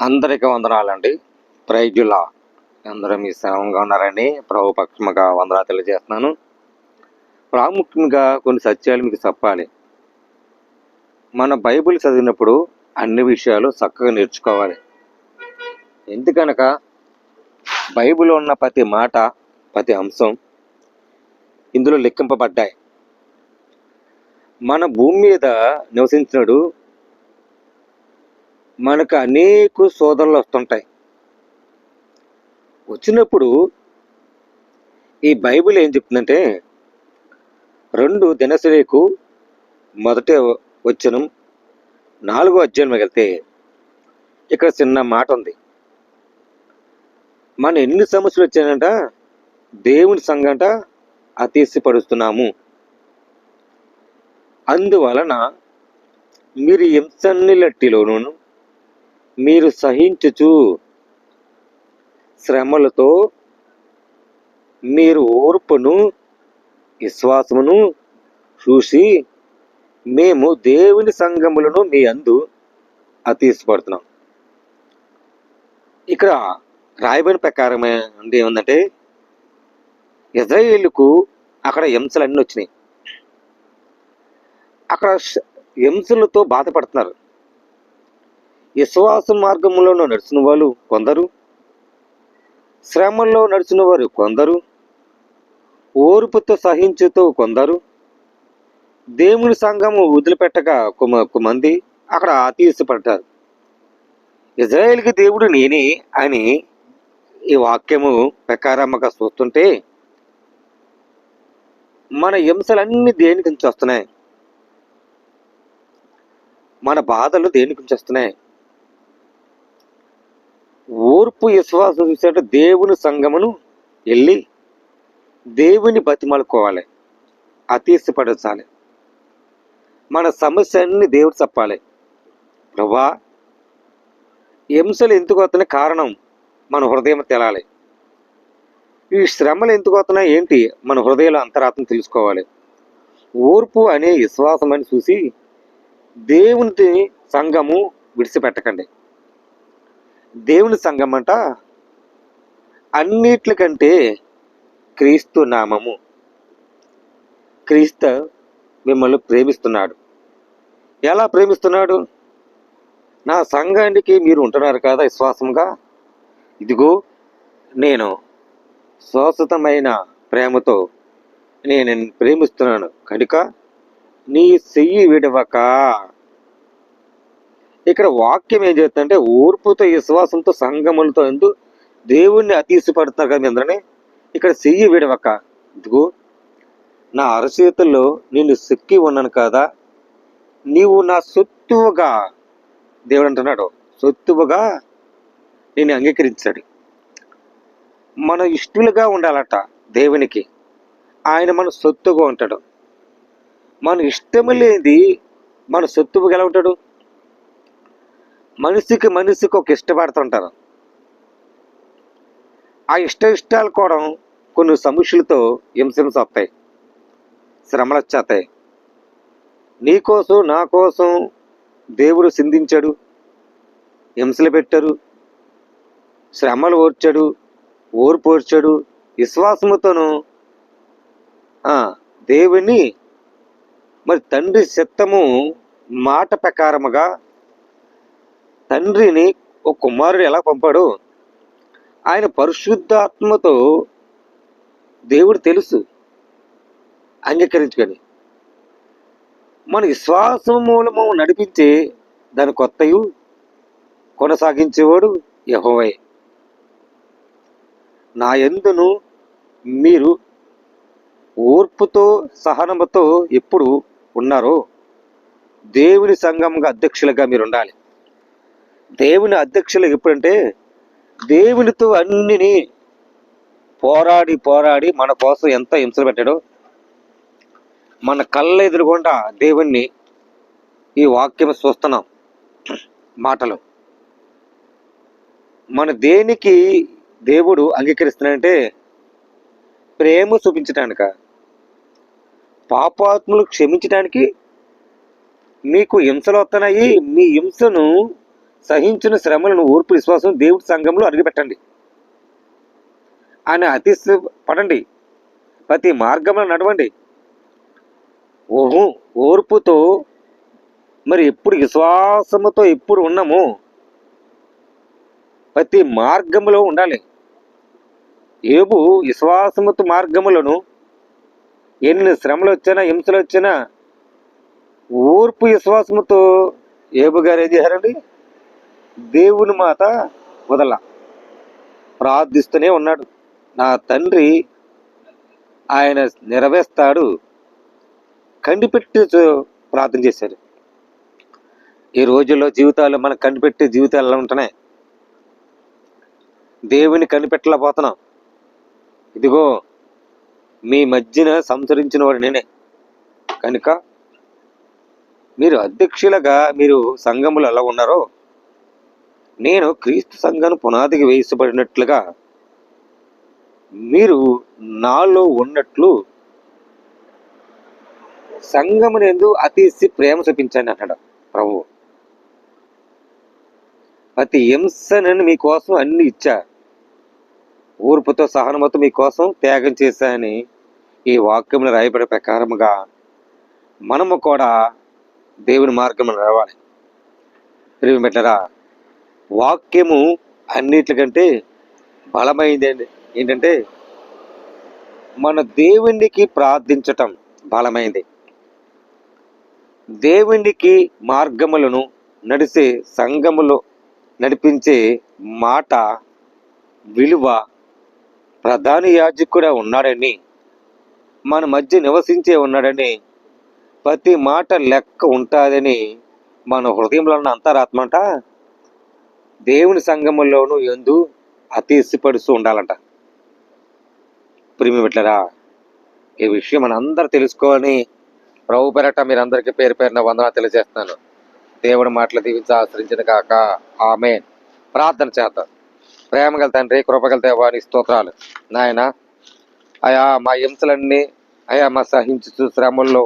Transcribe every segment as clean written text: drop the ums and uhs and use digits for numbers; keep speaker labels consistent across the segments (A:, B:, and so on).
A: అందరికీ వందనాలండి. ప్రైజులా అందరూ మీ శ్రమంగా ఉన్నారని ప్రభు పక్షముగా వందనాలు తెలియజేస్తున్నాను. ప్రాముఖ్యంగా కొన్ని సత్యాలు మీకు చెప్పాలి. మన బైబిల్ చదివినప్పుడు అన్ని విషయాలు చక్కగా నేర్చుకోవాలి. ఎందుకనక బైబిల్ ఉన్న ప్రతి మాట, ప్రతి అంశం ఇందులో లెక్కింపబడ్డాయి. మన భూమి మీద నివసించినడు మనకు అనేక సోదరులు వస్తుంటాయి. వచ్చినప్పుడు ఈ బైబిల్ ఏం చెప్తుందంటే 2 దినసరికి మొదటి వచనం 4వ అధ్యాయం వెళ్తే ఇక్కడ చిన్న మాట ఉంది. మన ఎన్ని సమస్యలు వచ్చాయంట దేవుని సంగంట అతీసిపడుస్తున్నాము. అందువలన మీరు హింసన్నిలట్టిలోనూ మీరు సహించుచు శ్రమలతో మీరు ఓర్పును విశ్వాసమును చూసి మేము దేవుని సంఘములను మీ అందు అతీసిపడుతున్నాం. ఇక్కడ రాయబడిన ప్రకారమే ఏముందంటే ఇజ్రాయేలుకు అక్కడ హింసలు అన్నీ వచ్చినాయి. అక్కడ హింసలతో బాధపడుతున్నారు. విశ్వాస మార్గంలో నడిచిన వాళ్ళు కొందరు, శ్రమల్లో నడిచిన వారు కొందరు, ఓర్పుతో సహించుతూ కొందరు, దేవుని సంఘము వదిలిపెట్టక మంది అక్కడ అతీసిపడ్డారు. ఇజ్రాయేల్కి దేవుడు నేనే అని ఈ వాక్యము ప్రకారంగా చూస్తుంటే మన హింసలన్నీ దేని నుంచి వస్తున్నాయి? మన బాధలు దేని నుంచి వస్తున్నాయి? ఓర్పు విశ్వాసం చూసేట దేవుని సంఘమును వెళ్ళి దేవుని బతిమలుకోవాలి, అతీసిపడచాలి. మన సమస్య అన్ని దేవుడు చెప్పాలి. ప్రభా, హింసలు ఎందుకు వస్తున్నాయి? కారణం మన హృదయం తెలాలి. ఈ శ్రమలు ఎందుకు వస్తున్నాయి ఏంటి? మన హృదయంలో అంతరాత్మ తెలుసుకోవాలి. ఓర్పు అనే విశ్వాసం అని చూసి దేవుని సంఘము విడిచిపెట్టకండి. దేవుని సంఘం అంట అన్నిట్లకంటే క్రీస్తు నామము. క్రీస్తు మిమ్మల్ని ప్రేమిస్తున్నాడు. ఎలా ప్రేమిస్తున్నాడు? నా సంఘానికి మీరు ఉంటున్నారు కదా విశ్వాసంగా, ఇదిగో నేను శాశ్వతమైన ప్రేమతో నేను ప్రేమిస్తున్నాను కనుక నీ చెయ్యి విడవక. ఇక్కడ వాక్యం ఏం చేస్తుందంటే ఓర్పుతో విశ్వాసంతో సంగములతో ఎందు దేవుణ్ణి అతీసిపడుతున్నారు కదా మీ అందరనే. ఇక్కడ చెయ్యి విడవక, ఇదిగో నా అరచేతుల్లో నిన్ను సిక్కి ఉన్నాను కదా, నీవు నా సొత్తువుగా, దేవుడు అంటున్నాడు, సొత్తువుగా నేను అంగీకరించాడు. మన ఇష్టలుగా ఉండాలట దేవునికి. ఆయన మన సొత్తుగా ఉంటాడు. మన ఇష్టం లేనిది మన సొత్తువుగా ఎలా ఉంటాడు? మనిషికి ఒక ఇష్టపడుతుంటారు. ఆ ఇష్టాలు కూడా కొన్ని సమస్యలతో హింసలు వస్తాయి, శ్రమలు వచ్చేస్తాయి. నీకోసం నా కోసం దేవుడు సింధించాడు, హింసలు పెట్టారు, శ్రమలు ఓర్చాడు, ఓర్పు ఓర్చాడు. విశ్వాసముతోను దేవుని మరి తండ్రి చిత్తము మాట ప్రకారముగా తండ్రిని ఒక కుమారుడు ఎలా పంపాడు? ఆయన పరిశుద్ధాత్మతో దేవుడు తెలుసు అంగీకరించుకొని మన విశ్వాసం మూలము నడిపించి దాని కొత్తయు కొనసాగించేవాడు యెహోవా. నా యందును మీరు ఓర్పుతో సహనముతో ఎప్పుడు ఉన్నారో దేవుని సంఘంగా అధ్యక్షులుగా మీరు ఉండాలి. దేవుని అధ్యక్షులు ఎప్పుడంటే దేవునితో అన్నిని పోరాడి మన కోసం ఎంత హింసలు పెట్టాడో మన కళ్ళ ఎదురుగుండా దేవుణ్ణి ఈ వాక్యం చూస్తున్నాం. మాటలు మన దేనికి దేవుడు అంగీకరిస్తున్నాడంటే ప్రేమ చూపించటానిక, పాపాత్ములు క్షమించడానికి. మీకు హింసలు వస్తున్నాయి, మీ హింసను సహించిన శ్రమలను ఓర్పు విశ్వాసం దేవుడి సంఘంలో అడుగుపెట్టండి. ఆయన పడండి, ప్రతి మార్గంలో నడవండి. ఓర్పుతో మరి ఎప్పుడు విశ్వాసముతో ఎప్పుడు ఉన్నాము, ప్రతి మార్గములో ఉండాలి. యోబు విశ్వాసముతో మార్గములను ఎన్ని శ్రమలు వచ్చినా హింసలు వచ్చినా ఓర్పు విశ్వాసముతో యోబు గారు ఏం చేశారండి, దేవుని మాట వదల ప్రార్థిస్తూనే ఉన్నాడు. నా తండ్రి ఆయన నెరవేర్స్తాడు, కండిపెట్టి ప్రార్థన చేశారు. ఈ రోజుల్లో జీవితాలు మనకు కనిపెట్టే జీవితాలు ఎలా ఉంటున్నాయి, దేవుని కనిపెట్టలేకపోతున్నాం. ఇదిగో మీ మధ్యన సంచరించిన వాడు నేనే కనుక మీరు అధ్యక్షులుగా మీరు సంఘములు ఎలా ఉన్నారో నేను క్రీస్తు సంఘాన్ని పునాదికి వేయబడినట్లుగా మీరు నాలో ఉన్నట్లు సంఘమునందు అతిశి ప్రేమ చూపించండి అన్నాడు ప్రభువు. ప్రతి హింసనని మీకోసం అన్ని ఇచ్చా, ఓర్పుతో సహనముతో మీకోసం త్యాగం చేశాని ఈ వాక్యంలో రాయబడే ప్రకారముగా మనము కూడా దేవుని మార్గంలో నడవాలి. ప్రియమైన బిడ్డలారా, వాక్యము అన్నిటికంటే బలమైంది ఏంటంటే మన దేవునికి ప్రార్థించటం బలమైంది. దేవునికి మార్గములను నడిచే సంఘములో నడిపించే మాట విలువ ప్రధాన యాజకుడు ఉన్నాడని, మన మధ్య నివసించే ఉన్నాడని, ప్రతి మాట లెక్క ఉంటుందని మన హృదయంలో ఉన్న అంతరాత్మ అంట దేవుని సంఘములోను ఎందు అతిశయపడుతూ ఉండాలంట. ప్రియమైన బిడ్డలారా, ఈ విషయం మనందరూ తెలుసుకోవాలని ప్రభు పేరట మీరందరికీ పేరు పేరున వందనాలు తెలియజేస్తున్నాను. దేవుడి మాటలు దీవించి ఆశ్రయించిన కాక ఆమేన్. ప్రార్థన చేద్దాం. ప్రేమగల తండ్రి, కృపగల దేవాని స్తోత్రాలు నాయన. అయా మా హింసలన్నీ అయా మా సహించు శ్రమల్లో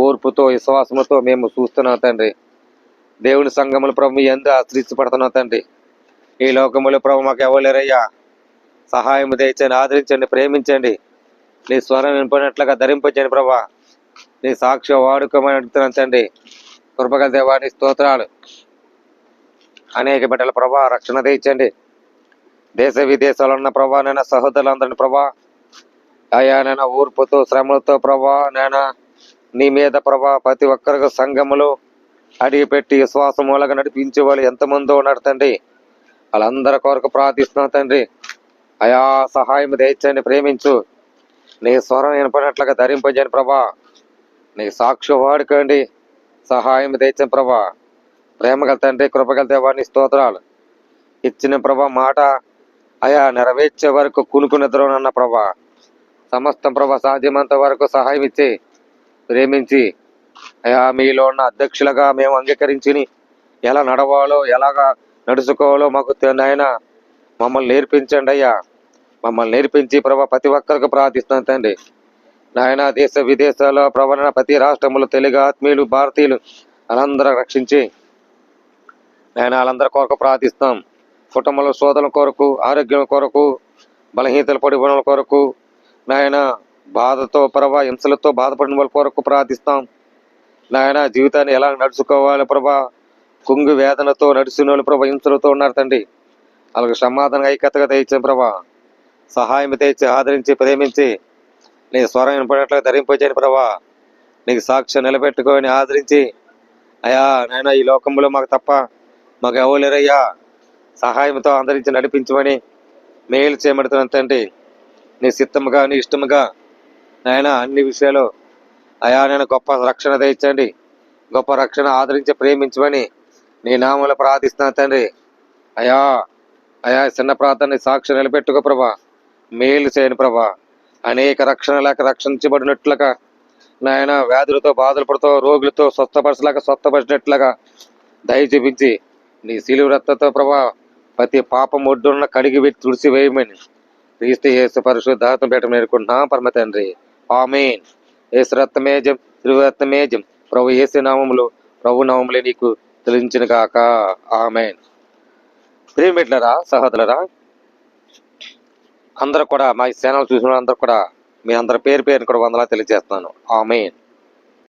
A: ఓర్పుతో విశ్వాసముతో మేము చూస్తున్నాం తండ్రి. దేవుని సంఘములు ప్రభు మీ ఎందు ఆశ్రయించబడుతున్నాం తండ్రి. ఈ లోకములో ప్రభు మాకు ఎవలేరయ్యా, సహాయం దయచండి, ఆదరించండి, ప్రేమించండి, నీ స్వరం వినపడినట్లుగా ధరింపచండి ప్రభా. నీ సాక్ష్య వాడుకోమని అడుగుతున్నాను తండ్రి. కృపగల దేవాని స్తోత్రాలు. అనేక బిడ్డల ప్రభా రక్షణ తెచ్చండి. దేశ విదేశాలు ఉన్న ప్రభా నైనా సహోదరులందరినీ ప్రభా అయా నైనా ఓర్పుతో శ్రమలతో ప్రభా నైనా నీ మీద ప్రభా ప్రతి ఒక్కరికి సంఘములు అడిగిపెట్టి విశ్వాసం మూలంగా నడిపించే వాళ్ళు ఎంతమందో ఉన్నారు తండ్రి. వాళ్ళందరి కొరకు ప్రార్థిస్తున్నాం తండ్రి. అయా సహాయం తెచ్చండి, ప్రేమించు, నీ స్వరం వినపడినట్లుగా ధరింపజేయండి ప్రభా. నీ సాక్షి వాడుకోండి, సహాయం తెచ్చండి ప్రభా. ప్రేమగల తండ్రి, కృపగల దేవాని స్తోత్రాలు. ఇచ్చిన ప్రభా మాట అయా నెరవేర్చే వరకు కునుకు నిద్రనన్న ప్రభా సమస్తం ప్రభా సాధ్యమంత వరకు సహాయం ఇచ్చి ప్రేమించి అయా మీలో ఉన్న అధ్యక్షులుగా మేము అంగీకరించి ఎలా నడవాలో ఎలాగా నడుచుకోవాలో మాకు నాయన మమ్మల్ని నేర్పించండి అయ్యా. మమ్మల్ని నేర్పించి ప్రభా ప్రతి ఒక్కరికి ప్రార్థిస్తున్నాను తండ్రి. నాయన దేశ విదేశాల్లో ప్రభావ ప్రతి రాష్ట్రంలో తెలుగు ఆత్మీయులు భారతీయులు వాళ్ళందరూ రక్షించి నాయన వాళ్ళందరి కొరకు ప్రార్థిస్తాం. కుటుంబంలో శోధన కొరకు, ఆరోగ్యం కొరకు, బలహీనతల పడిపోయిన కొరకు నాయన బాధతో ప్రభా హింసలతో బాధపడిన వాళ్ళ కొరకు ప్రార్థిస్తాం. నాయన జీవితాన్ని ఎలా నడుచుకోవాలి ప్రభా, కుంగు వేదనతో నడిచిన వాళ్ళు ప్రభా హింసలతో ఉన్నారు తండ్రి. వాళ్ళకి సమాధానం ఐక్యతగా తెచ్చాం ప్రభా. సహాయం తెచ్చి ఆదరించి ప్రేమించి నీ స్వరం వినపడేట్లుగా ధరింపజేయని ప్రభా. నీకు సాక్ష్యం నిలబెట్టుకొని ఆదరించి అయా నాయన ఈ లోకంలో మాకు తప్ప మాకు ఎవలేరయ్యా, సహాయంతో అందరించి నడిపించమని మేలు చేయబడుతున్నాను తండ్రి. నీ సిద్ధముగా నీ ఇష్టముగా నాయన అన్ని విషయాలు అయా నేను గొప్ప రక్షణ తెచ్చండి, గొప్ప రక్షణ ఆదరించి ప్రేమించమని నీ నామూల ప్రార్థిస్తున్నాను తండ్రి. అయా అయా చిన్న ప్రార్థన సాక్షి నిలబెట్టుకో ప్రభా, మేలు చేయని ప్రభా. అనేక రక్షణ లేక రక్షించబడినట్లుగా నాయన వ్యాధులతో బాధలు పడుతూ రోగులతో స్వస్థపరిచినట్లుగా దయ చూపించి నీ శిలువ రక్తంతో ప్రభా ప్రతి పాపం ఒడ్డున్న కడిగి పెట్టి తుడిసి వేయమని క్రీస్తు యేసు పరిశుద్ధాత్మ పేట మేరుకుంటున్నాం పరమ తండ్రి. ఆమేన్. యేసు రక్తమే జయం, శిలువ రక్తమే జయం. ప్రభు యేసు నామములో ప్రభు నామములే నీకు తెలించిన కాక. ఆమేన్. ప్రియమిట్లరా, సహోదరులరా, అందరూ కూడా మా ఈ ఛానల్ చూసిన అందరూ కూడా మీ అందరి పేరు పేరుని కూడా వందలా తెలియజేస్తున్నాను. ఆమేన్.